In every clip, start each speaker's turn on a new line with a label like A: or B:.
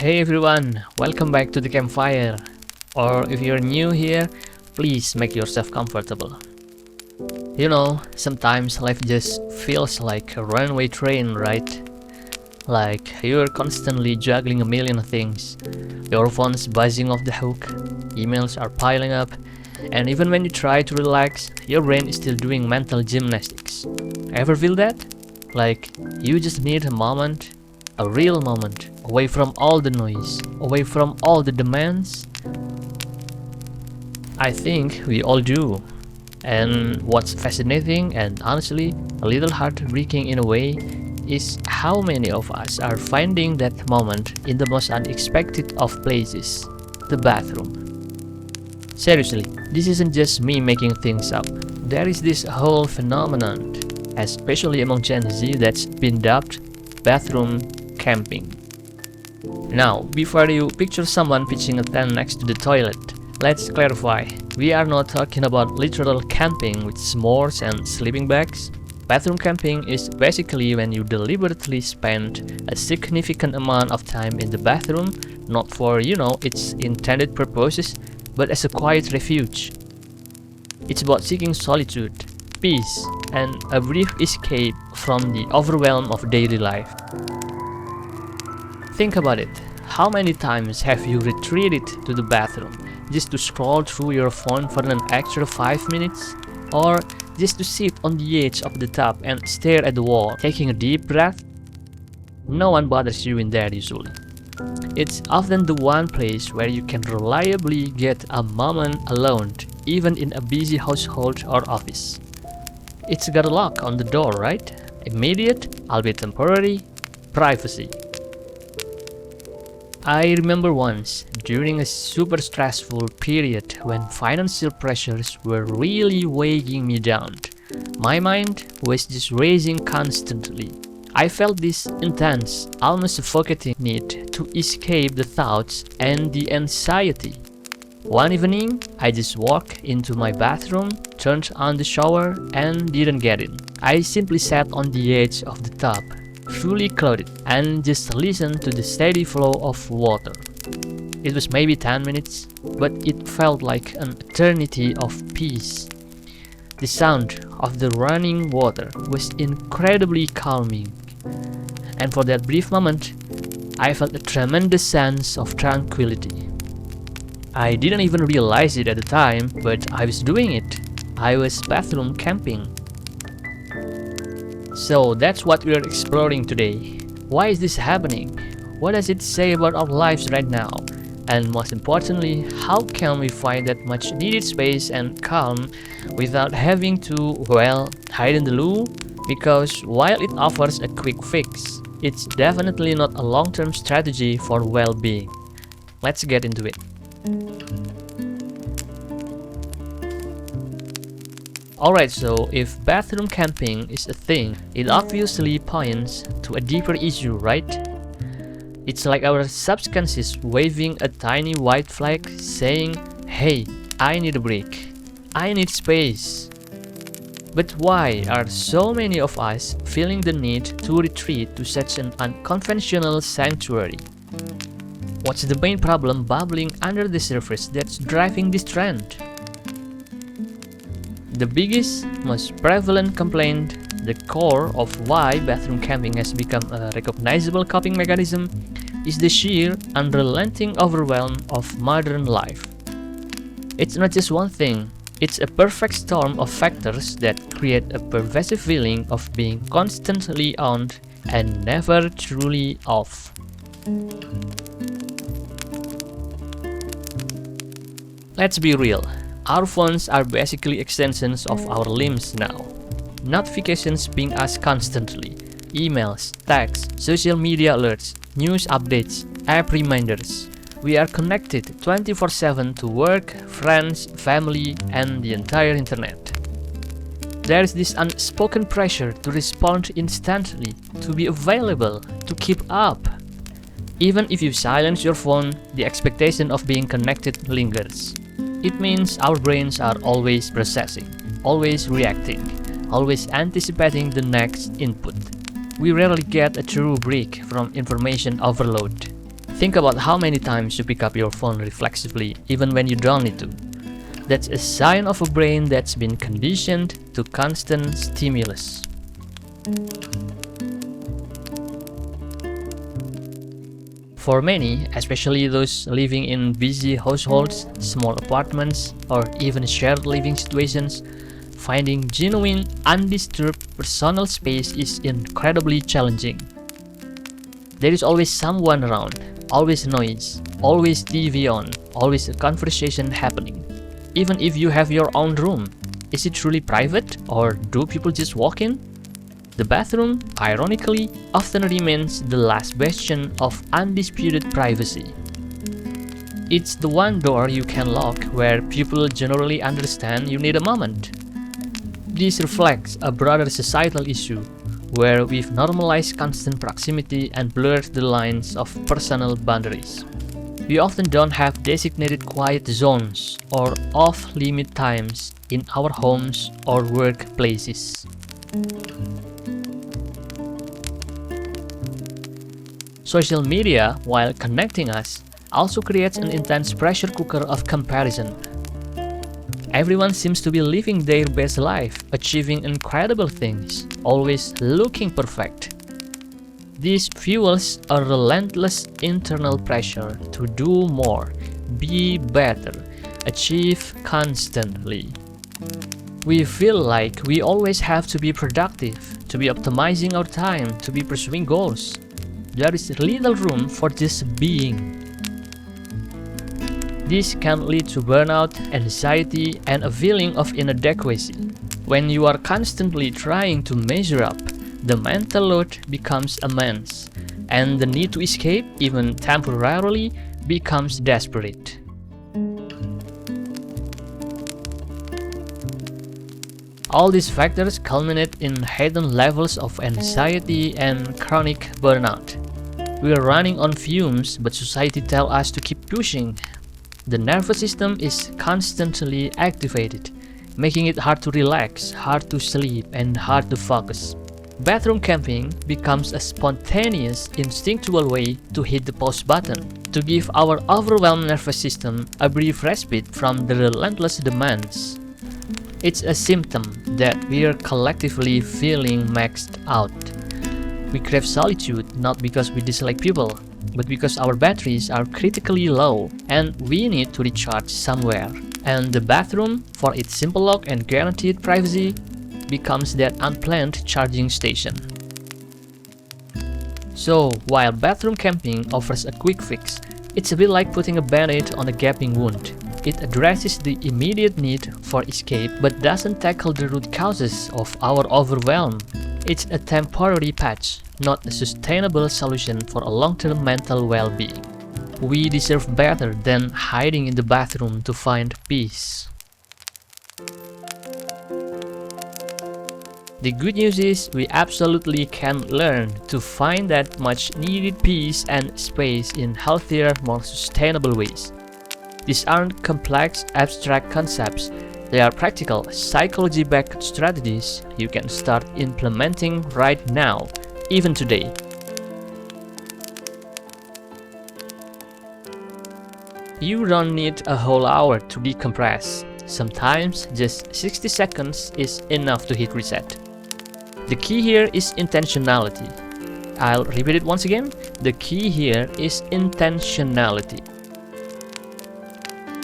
A: Hey everyone, welcome back to the campfire. Or if you're new here, please make yourself comfortable. You know, sometimes life just feels like a runaway train, right? Like you're constantly juggling a million things. Your phone's buzzing off the hook, emails are piling up, and even when you try to relax, your brain is still doing mental gymnastics. Ever feel that? Like you just need a moment, a real moment, away from all the noise, away from all the demands? I think we all do. And what's fascinating and honestly a little heartbreaking in a way is how many of us are finding that moment in the most unexpected of places, the bathroom. Seriously, this isn't just me making things up. There is this whole phenomenon, especially among Gen Z, that's been dubbed bathroom camping. Now, before you picture someone pitching a tent next to the toilet, let's clarify. We are not talking about literal camping with s'mores and sleeping bags. Bathroom camping is basically when you deliberately spend a significant amount of time in the bathroom, not for, its intended purposes, but as a quiet refuge. It's about seeking solitude, peace, and a brief escape from the overwhelm of daily life. Think about it. How many times have you retreated to the bathroom just to scroll through your phone for an extra 5 minutes? Or just to sit on the edge of the tub and stare at the wall, taking a deep breath? No one bothers you in there usually. It's often the one place where you can reliably get a moment alone, even in a busy household or office. It's got a lock on the door, right? Immediate, albeit temporary, privacy. I remember once, during a super stressful period when financial pressures were really weighing me down, my mind was just racing constantly. I felt this intense, almost suffocating need to escape the thoughts and the anxiety. One evening, I just walked into my bathroom, turned on the shower, and didn't get in. I simply sat on the edge of the tub, fully clothed, and just listened to the steady flow of water. It was maybe 10 minutes, but it felt like an eternity of peace. The sound of the running water was incredibly calming, and for that brief moment, I felt a tremendous sense of tranquility. I didn't even realize it at the time, but I was doing it. I was bathroom camping. So that's what we're exploring today. Why is this happening? What does it say about our lives right now? And most importantly, how can we find that much needed space and calm without having to, hide in the loo? Because while it offers a quick fix, it's definitely not a long-term strategy for well-being. Let's get into it. Alright, so if bathroom camping is a thing, it obviously points to a deeper issue, right? It's like our subconscious waving a tiny white flag saying, hey, I need a break. I need space. But why are so many of us feeling the need to retreat to such an unconventional sanctuary? What's the main problem bubbling under the surface that's driving this trend? The biggest, most prevalent complaint, the core of why bathroom camping has become a recognizable coping mechanism, is the sheer, unrelenting overwhelm of modern life. It's not just one thing, it's a perfect storm of factors that create a pervasive feeling of being constantly on and never truly off. Let's be real. Our phones are basically extensions of our limbs now. Notifications ping us constantly. Emails, texts, social media alerts, news updates, app reminders. We are connected 24/7 to work, friends, family, and the entire internet. There is this unspoken pressure to respond instantly, to be available, to keep up. Even if you silence your phone, the expectation of being connected lingers. It means our brains are always processing, always reacting, always anticipating the next input. We rarely get a true break from information overload. Think about how many times you pick up your phone reflexively, even when you don't need to. That's a sign of a brain that's been conditioned to constant stimulus. For many, especially those living in busy households, small apartments, or even shared living situations, finding genuine, undisturbed personal space is incredibly challenging. There is always someone around, always noise, always TV on, always a conversation happening. Even if you have your own room, is it truly private, or do people just walk in? The bathroom, ironically, often remains the last bastion of undisputed privacy. It's the one door you can lock where people generally understand you need a moment. This reflects a broader societal issue where we've normalized constant proximity and blurred the lines of personal boundaries. We often don't have designated quiet zones or off-limit times in our homes or workplaces. Social media, while connecting us, also creates an intense pressure cooker of comparison. Everyone seems to be living their best life, achieving incredible things, always looking perfect. This fuels a relentless internal pressure to do more, be better, achieve constantly. We feel like we always have to be productive, to be optimizing our time, to be pursuing goals. There is little room for just being. This can lead to burnout, anxiety, and a feeling of inadequacy. When you are constantly trying to measure up, the mental load becomes immense, and the need to escape, even temporarily, becomes desperate. All these factors culminate in heightened levels of anxiety and chronic burnout. We are running on fumes, but society tells us to keep pushing. The nervous system is constantly activated, making it hard to relax, hard to sleep, and hard to focus. Bathroom camping becomes a spontaneous, instinctual way to hit the pause button, to give our overwhelmed nervous system a brief respite from the relentless demands. It's a symptom that we're collectively feeling maxed out. We crave solitude not because we dislike people, but because our batteries are critically low and we need to recharge somewhere. And the bathroom, for its simple lock and guaranteed privacy, becomes that unplanned charging station. So, while bathroom camping offers a quick fix, it's a bit like putting a band-aid on a gaping wound. It addresses the immediate need for escape but doesn't tackle the root causes of our overwhelm. It's a temporary patch, not a sustainable solution for a long-term mental well-being. We deserve better than hiding in the bathroom to find peace. The good news is we absolutely can learn to find that much needed peace and space in healthier, more sustainable ways. These aren't complex, abstract concepts. They are practical, psychology-backed strategies you can start implementing right now, even today. You don't need a whole hour to decompress. Sometimes just 60 seconds is enough to hit reset. The key here is intentionality. I'll repeat it once again. The key here is intentionality.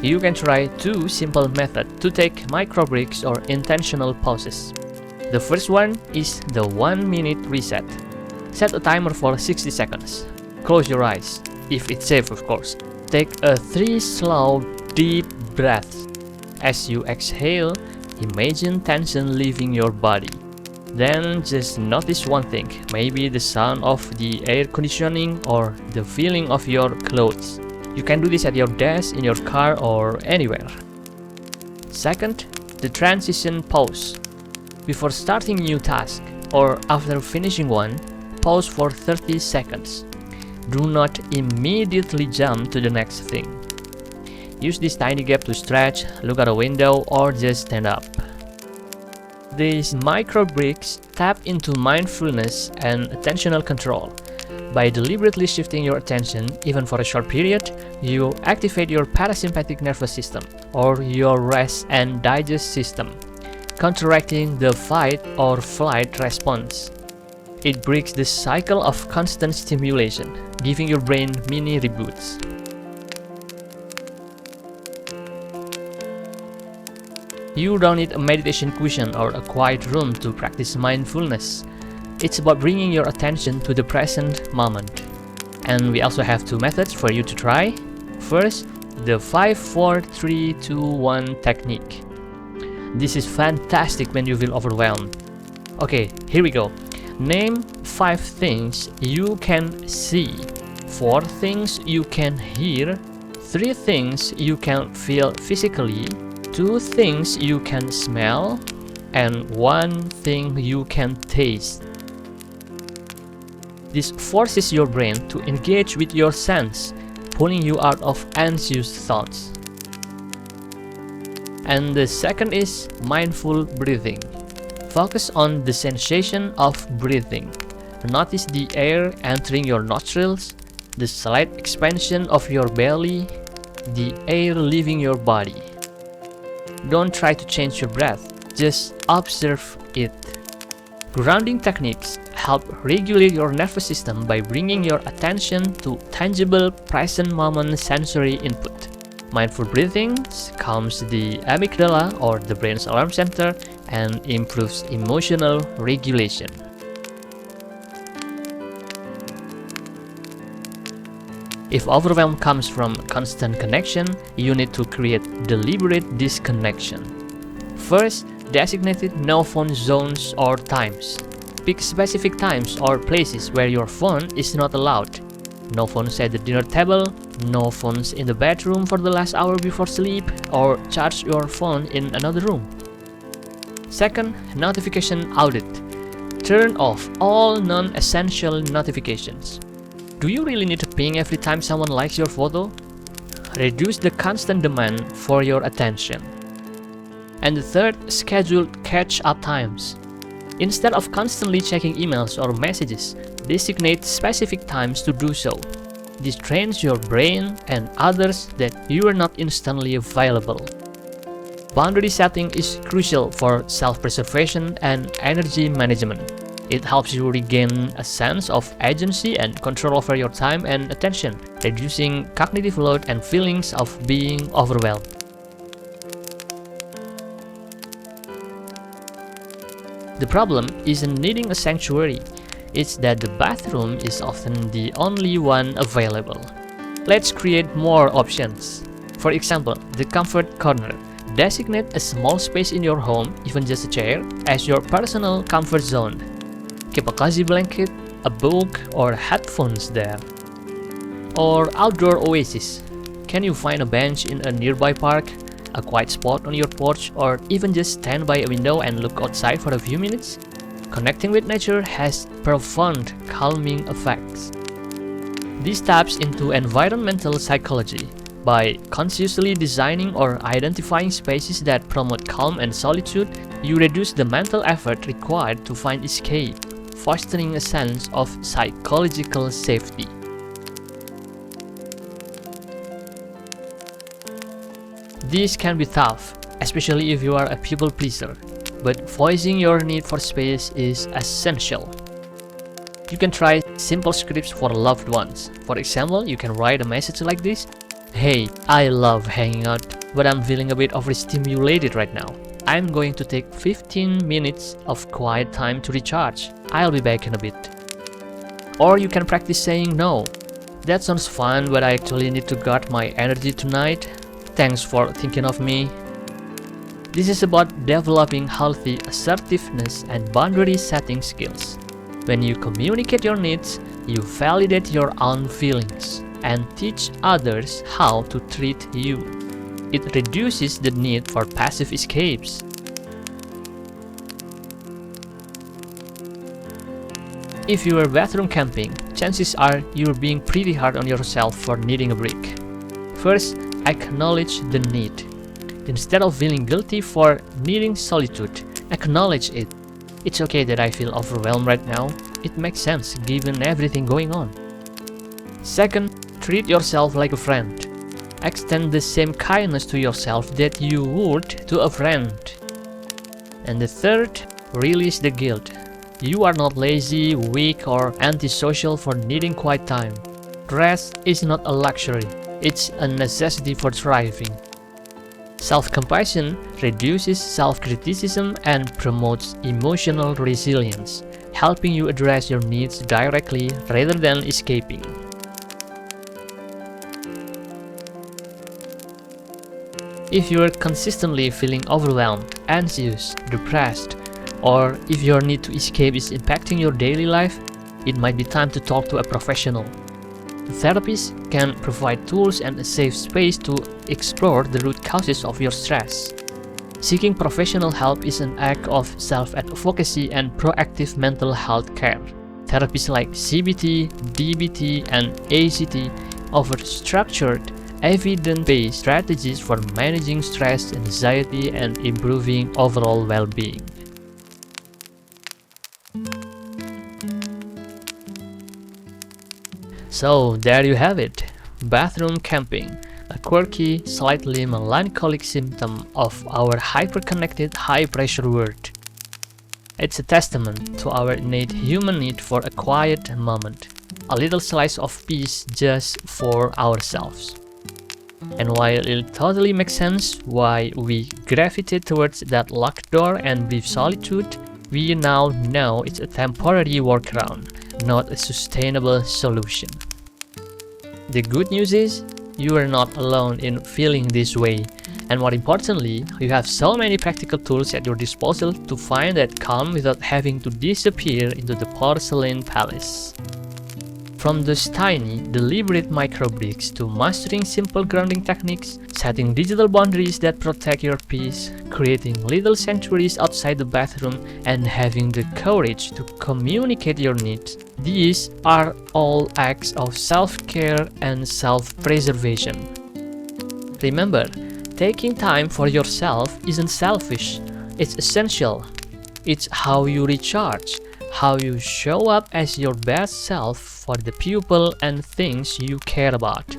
A: You can try two simple methods to take micro breaks or intentional pauses. The first one is the 1-minute reset. Set a timer for 60 seconds. Close your eyes, if it's safe of course. Take a 3 slow, deep breaths. As you exhale, imagine tension leaving your body. Then just notice one thing, maybe the sound of the air conditioning or the feeling of your clothes. You can do this at your desk, in your car, or anywhere. Second, the transition pause. Before starting a new task, or after finishing one, pause for 30 seconds. Do not immediately jump to the next thing. Use this tiny gap to stretch, look out a window, or just stand up. These micro breaks tap into mindfulness and attentional control. By deliberately shifting your attention, even for a short period, you activate your parasympathetic nervous system, or your rest and digest system, counteracting the fight or flight response. It breaks the cycle of constant stimulation, giving your brain mini reboots. You don't need a meditation cushion or a quiet room to practice mindfulness. It's about bringing your attention to the present moment. And we also have 2 methods for you to try. First, the 5, 4, 3, 2, 1 technique. This is fantastic when you feel overwhelmed. Okay, here we go. Name 5 things you can see, 4 things you can hear, 3 things you can feel physically, 2 things you can smell, and 1 thing you can taste. This forces your brain to engage with your sense, pulling you out of anxious thoughts. And the second is mindful breathing. Focus on the sensation of breathing. Notice the air entering your nostrils, the slight expansion of your belly, the air leaving your body. Don't try to change your breath, just observe it. Grounding techniques help regulate your nervous system by bringing your attention to tangible, present moment sensory input. Mindful breathing calms the amygdala, or the brain's alarm center, and improves emotional regulation. If overwhelm comes from constant connection, you need to create deliberate disconnection. First, designate no phone zones or times. Pick specific times or places where your phone is not allowed. No phones at the dinner table, no phones in the bedroom for the last hour before sleep, or charge your phone in another room. Second, notification audit. Turn off all non-essential notifications. Do you really need to ping every time someone likes your photo? Reduce the constant demand for your attention. And the third, schedule catch-up times. Instead of constantly checking emails or messages, designate specific times to do so. This trains your brain and others that you are not instantly available. Boundary setting is crucial for self-preservation and energy management. It helps you regain a sense of agency and control over your time and attention, reducing cognitive load and feelings of being overwhelmed. The problem isn't needing a sanctuary, it's that the bathroom is often the only one available. Let's create more options. For example, the comfort corner. Designate a small space in your home, even just a chair, as your personal comfort zone. Keep a cozy blanket, a book, or headphones there. Or outdoor oasis. Can you find a bench in a nearby park, a quiet spot on your porch, or even just stand by a window and look outside for a few minutes? Connecting with nature has profound calming effects. This taps into environmental psychology. By consciously designing or identifying spaces that promote calm and solitude, you reduce the mental effort required to find escape, fostering a sense of psychological safety. This can be tough, especially if you are a people pleaser, but voicing your need for space is essential. You can try simple scripts for loved ones. For example, you can write a message like this: "Hey, I love hanging out, but I'm feeling a bit overstimulated right now. I'm going to take 15 minutes of quiet time to recharge. I'll be back in a bit." Or you can practice saying no. "That sounds fun, but I actually need to guard my energy tonight. Thanks for thinking of me." This is about developing healthy assertiveness and boundary setting skills. When you communicate your needs, you validate your own feelings and teach others how to treat you. It reduces the need for passive escapes. If you are bathroom camping, chances are you're being pretty hard on yourself for needing a break. First, acknowledge the need. Instead of feeling guilty for needing solitude, acknowledge it. It's okay that I feel overwhelmed right now. It makes sense given everything going on. Second, treat yourself like a friend. Extend the same kindness to yourself that you would to a friend. And the third, release the guilt. You are not lazy, weak, or antisocial for needing quiet time. Rest is not a luxury, it's a necessity for thriving. Self-compassion reduces self-criticism and promotes emotional resilience, helping you address your needs directly rather than escaping. If you are consistently feeling overwhelmed, anxious, depressed, or if your need to escape is impacting your daily life, it might be time to talk to a professional. Therapists can provide tools and a safe space to explore the root causes of your stress. Seeking professional help is an act of self-advocacy and proactive mental health care. Therapies like CBT, DBT, and ACT offer structured, evidence-based strategies for managing stress, anxiety, and improving overall well-being. So there you have it, bathroom camping, a quirky, slightly melancholic symptom of our hyper-connected, high-pressure world. It's a testament to our innate human need for a quiet moment, a little slice of peace just for ourselves. And while it totally makes sense why we gravitate towards that locked door and brief solitude, we now know it's a temporary workaround, not a sustainable solution. The good news is, you are not alone in feeling this way, and more importantly, you have so many practical tools at your disposal to find that calm without having to disappear into the porcelain palace. From those tiny, deliberate micro breaks to mastering simple grounding techniques, setting digital boundaries that protect your peace, creating little sanctuaries outside the bathroom, and having the courage to communicate your needs, these are all acts of self-care and self-preservation. Remember, taking time for yourself isn't selfish, it's essential. It's how you recharge, how you show up as your best self for the people and things you care about.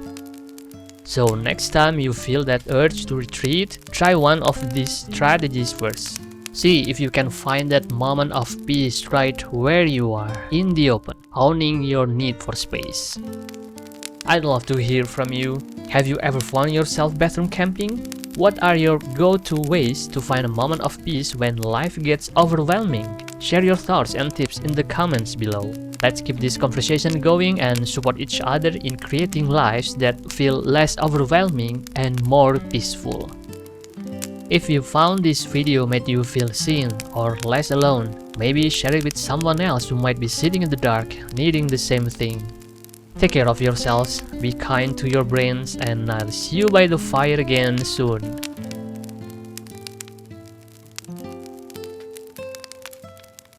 A: So next time you feel that urge to retreat, try one of these strategies first. See if you can find that moment of peace right where you are, in the open, owning your need for space. I'd love to hear from you. Have you ever found yourself bathroom camping? What are your go-to ways to find a moment of peace when life gets overwhelming? Share your thoughts and tips in the comments below. Let's keep this conversation going and support each other in creating lives that feel less overwhelming and more peaceful. If you found this video made you feel seen or less alone, maybe share it with someone else who might be sitting in the dark, needing the same thing. Take care of yourselves, be kind to your brains, and I'll see you by the fire again soon.